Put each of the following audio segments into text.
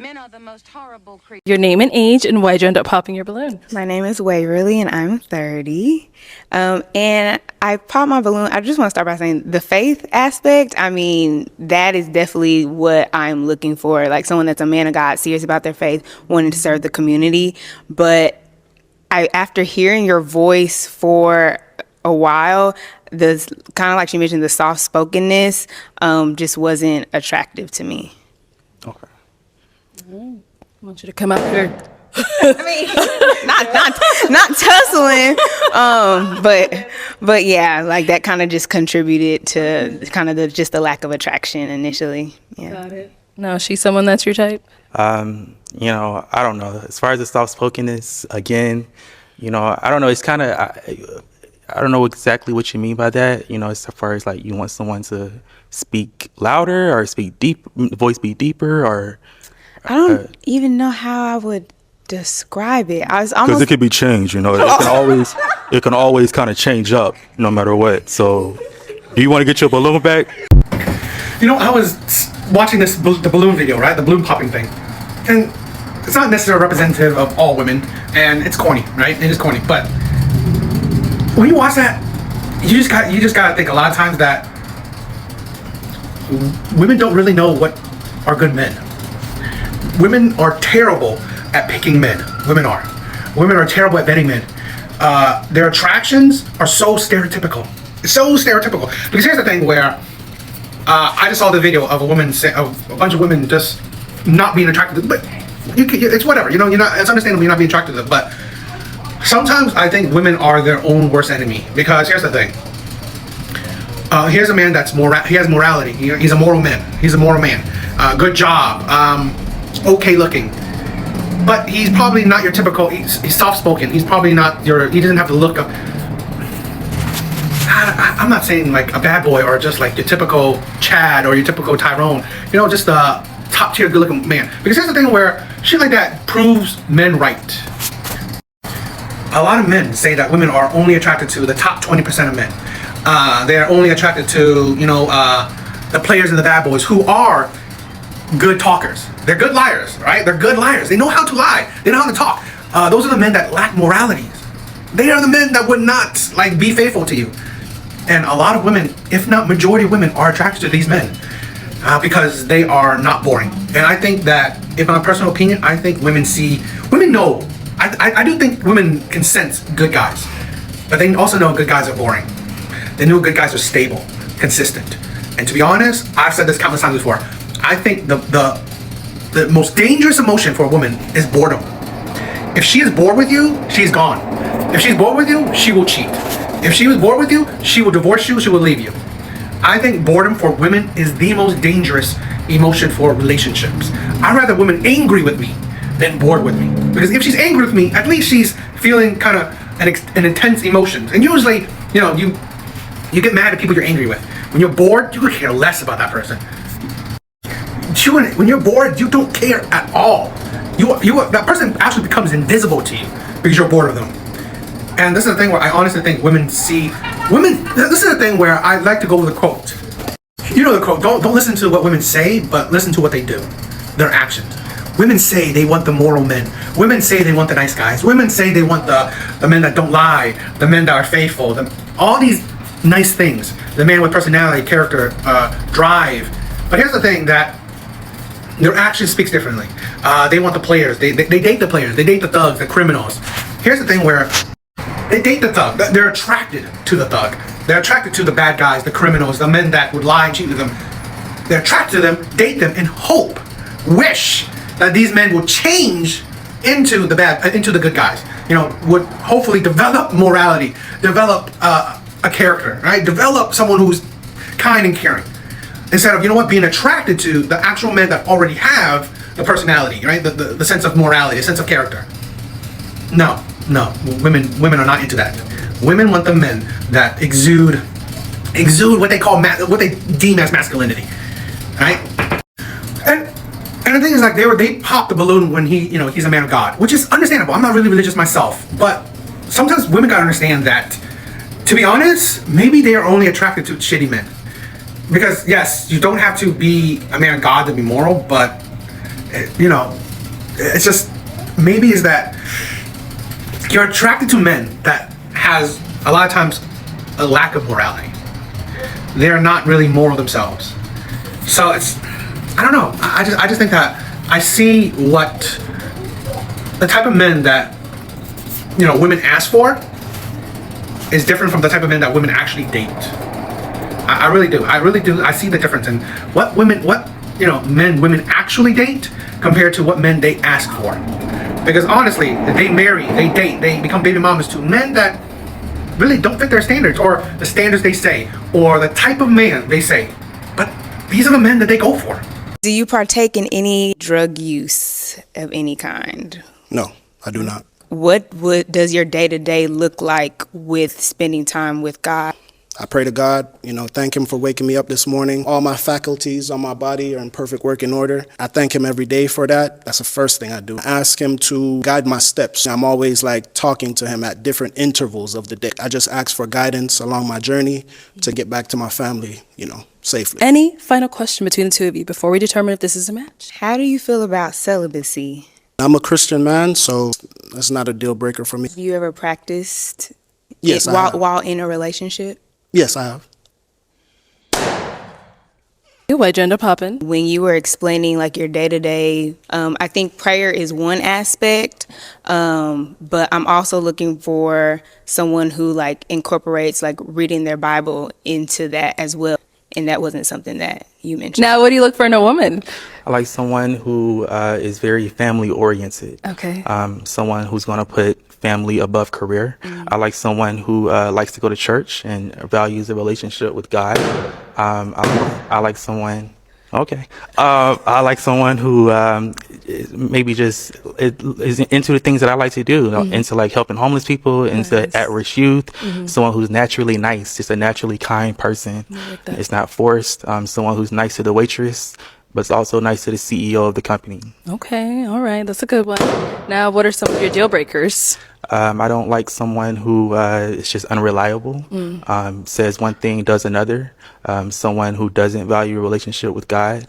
Men are the most horrible creatures. Your name and age, and why'd you end up popping your balloon? My name is Waverly, and I'm 30. And I popped my balloon. I just want to start by saying the faith aspect. I mean, that is definitely what I'm looking for. Like someone that's a man of God, serious about their faith, wanting to serve the community. But after hearing your voice for a while, the kind of like she mentioned, the soft spokenness just wasn't attractive to me. Okay. I want you to come out here. I mean, not tussling, but yeah, like that kind of just contributed to kind of the lack of attraction initially. Yeah. Got it. No, she's someone that's your type? I don't know. As far as the soft-spokenness, again, I don't know. It's kind of, I don't know exactly what you mean by that. As far as like you want someone to speak louder or speak deep, voice be deeper, or I don't even know how I would describe it. I was almost because it could be changed. It can always kind of change up no matter what. So, do you want to get your balloon back? I was watching the balloon video, right? The balloon popping thing. And it's not necessarily representative of all women, and it's corny, right? It is corny. But when you watch that, you just gotta think a lot of times that women don't really know what are good men. Women are terrible at picking men. Women are terrible at vetting men. Their attractions are so stereotypical. Because here's the thing where I just saw the video of a bunch of women just not being attracted to, but it's whatever. It's understandable you're not being attracted to them, but sometimes I think women are their own worst enemy. Because here's the thing. Here's a man he has morality. He's a moral man. Good job. Okay looking. But he's probably not your typical, he's soft-spoken. He's probably not he doesn't have the look of, I'm not saying like a bad boy or just like your typical Chad or your typical Tyrone. Just a top-tier good-looking man. Because here's the thing where shit like that proves men right. A lot of men say that women are only attracted to the top 20% of men. They are only attracted to, the players and the bad boys who are good talkers. They're good liars, right? They're good liars. They know how to lie. They know how to talk. Those are the men that lack moralities. They are the men that would not be faithful to you. And a lot of women, if not majority of women, are attracted to these men because they are not boring. And I think that, in my personal opinion, I think women know. I do think women can sense good guys, but they also know good guys are boring. They know good guys are stable, consistent. And to be honest, I've said this countless times before. I think the most dangerous emotion for a woman is boredom. If she is bored with you, she's gone. If she's bored with you, she will cheat. If she was bored with you, she will divorce you, she will leave you. I think boredom for women is the most dangerous emotion for relationships. I'd rather women angry with me than bored with me. Because if she's angry with me, at least she's feeling kind of an intense emotion. And usually, you get mad at people you're angry with. When you're bored, you could care less about that person. When you're bored, you don't care at all. That person actually becomes invisible to you because you're bored of them. And this is the thing where I honestly think this is the thing where I like to go with a quote. You know the quote, don't listen to what women say, but listen to what they do, their actions. Women say they want the moral men. Women say they want the nice guys. Women say they want the men that don't lie, the men that are faithful, all these nice things. The man with personality, character, drive. But here's the thing that their action speaks differently. They want the players. They date the players. They date the thugs, the criminals. Here's the thing where they date the thug. They're attracted to the thug. They're attracted to the bad guys, the criminals, the men that would lie and cheat with them. They're attracted to them, date them, and wish that these men will change into the good guys. Would hopefully develop morality, develop a character, right? Develop someone who's kind and caring. Instead of, being attracted to the actual men that already have the personality, right? The sense of morality, a sense of character. No. Women are not into that. Women want the men that exude what they deem as masculinity, right? And the thing is, they popped the balloon when he's a man of God, which is understandable. I'm not really religious myself, but sometimes women gotta understand that, to be honest, maybe they are only attracted to shitty men. Because yes, you don't have to be a man of God to be moral, but you know, it's just maybe is that you're attracted to men that has a lot of times a lack of morality. They're not really moral themselves. So it's, I don't know. I just think that I see what the type of men that, you know, women ask for is different from the type of men that women actually date. I really do. I really do. I see the difference in what women, you know, women actually date compared to what men they ask for. Because honestly, they marry, they date, they become baby mamas to men that really don't fit their standards, or the standards they say, or the type of man they say. But these are the men that they go for. Do you partake in any drug use of any kind? No, I do not. What does your day-to-day look like with spending time with God? I pray to God, you know, thank him for waking me up this morning. All my faculties on my body are in perfect working order. I thank him every day for that. That's the first thing I do. I ask him to guide my steps. I'm always like talking to him at different intervals of the day. I just ask for guidance along my journey to get back to my family, you know, safely. Any final question between the two of you before we determine if this is a match? How do you feel about celibacy? I'm a Christian man, so that's not a deal breaker for me. Have you ever practiced Yes, it I have. while in a relationship? Yes, I have. Why'd you end up popping? When you were explaining like your day-to-day, I think prayer is one aspect, but I'm also looking for someone who like incorporates like reading their Bible into that as well. And that wasn't something that you mentioned. Now, what do you look for in a woman? I like someone who is very family oriented. Okay. Someone who's going to put family above career. I like someone who likes to go to church and values a relationship with God. I like someone. Okay. I like someone who maybe just is into the things that I like to do, into like helping homeless people, into at-risk youth, someone who's naturally nice, just a naturally kind person. like that. It's not forced. Someone who's nice to the waitress, but it's also nice to the CEO of the company. Okay, all right, that's a good one. Now, what are some of your deal breakers? I don't like someone who is just unreliable, says one thing, does another. Someone who doesn't value a relationship with God.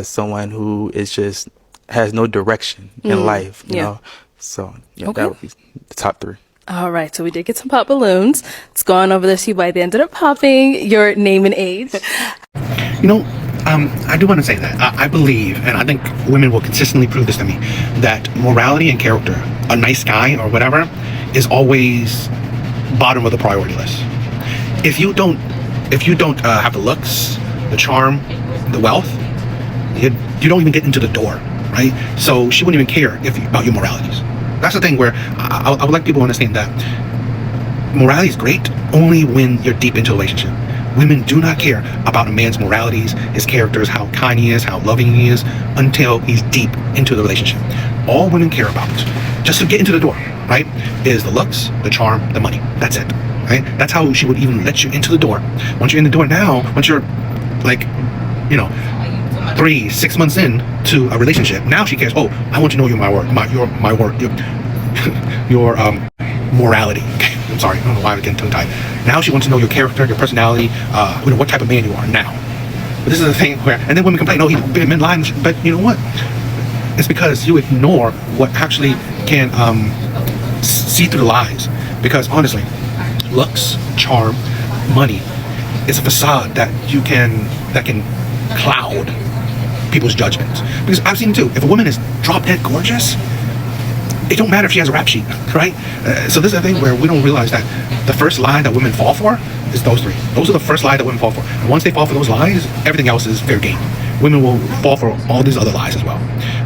Someone who is just has no direction in life. You know, so yeah, Okay. that would be the top three. All right, so we did get some pop balloons. Let's go on over to see why they ended up popping. Your name and age. You know, I do want to say that I believe, and I think women will consistently prove this to me, that morality and character, a nice guy or whatever, is always bottom of the priority list. If you don't have the looks, the charm, the wealth, you don't even get into the door, right? So she wouldn't even care about your moralities. That's the thing where I would like people to understand that morality is great only when you're deep into a relationship. Women do not care about a man's moralities, his characters, how kind he is, how loving he is, until he's deep into the relationship. All women care about, just to get into the door, right, is the looks, the charm, the money. That's it, right? That's how she would even let you into the door. Once you're in the door now, once you're like, you know, 3-6 months in to a relationship, now she cares. Oh, I want to know your morality. I'm sorry, I don't know why I'm getting tongue-tied. Now she wants to know your character, your personality, you know, what type of man you are now. But this is the thing where, and then women complain, oh, he's men lying. But you know what? It's because you ignore what actually can see through the lies. Because honestly, looks, charm, money is a facade that can cloud people's judgments. Because I've seen it too. If a woman is drop dead gorgeous, it don't matter if she has a rap sheet, right? So this is the thing where we don't realize that the first lie that women fall for is those three. Those are the first lie that women fall for. And once they fall for those lies, everything else is fair game. Women will fall for all these other lies as well.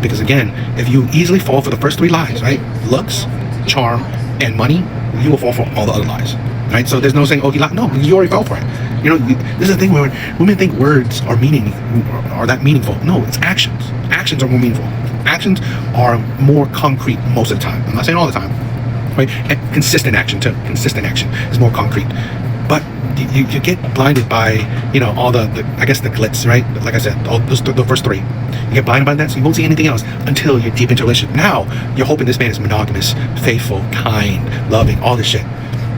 Because again, if you easily fall for the first three lies, right? Looks, charm, and money, you will fall for all the other lies, right? So there's no saying, oh, he lied. No, you already fell for it. You know, this is the thing where women think words are that meaningful. No, it's actions. Actions are more meaningful. Actions are more concrete most of the time. I'm not saying all the time, right? And consistent action too. Consistent action is more concrete. But you get blinded by, you know, all the I guess the glitz, right? Like I said, all those the first three. You get blinded by that, so you won't see anything else until you're deep into a relationship. Now you're hoping this man is monogamous, faithful, kind, loving, all this shit.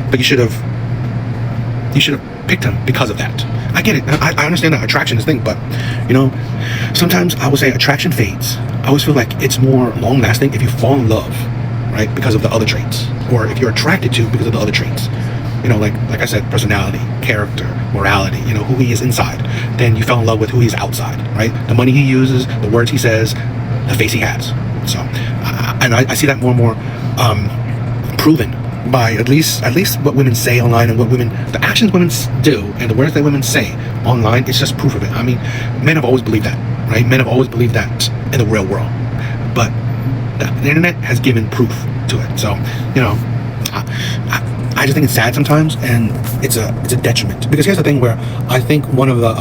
But you should have picked him because of that. I get it. I understand that attraction is a thing, but you know, sometimes I would say attraction fades I always feel like it's more long lasting if you fall in love, right, because of the other traits, or if you're attracted to because of the other traits. You know, like I said, personality, character, morality, you know, who he is inside. Then you fell in love with who he is outside, right? The money he uses, the words he says, the face he has. So, and I see that more and more proven by at least what women say online, and the actions women do, and the words that women say online. It's just proof of it. I mean, men have always believed that, right? Men have always believed that in the real world, but the internet has given proof to it. So, you know, I just think it's sad sometimes, and it's a detriment. Because here's the thing, where I think one of the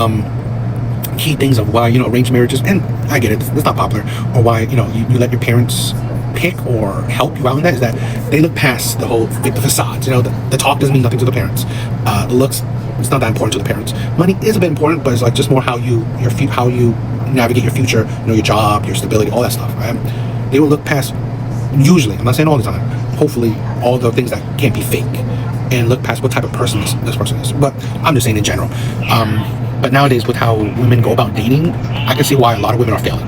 key things of why, you know, arranged marriages, and I get it, it's not popular, or why, you know, you let your parents pick or help you out in that, is that they look past the facades. You know, the talk doesn't mean nothing to the parents. The looks, it's not that important to the parents. Money is a bit important, but it's like just more how you navigate your future, you know, your job, your stability, all that stuff, right? They will look past, usually, I'm not saying all the time, hopefully, all the things that can't be fake, and look past what type of person this person is. But I'm just saying in general. But nowadays, with how women go about dating, I can see why a lot of women are failing.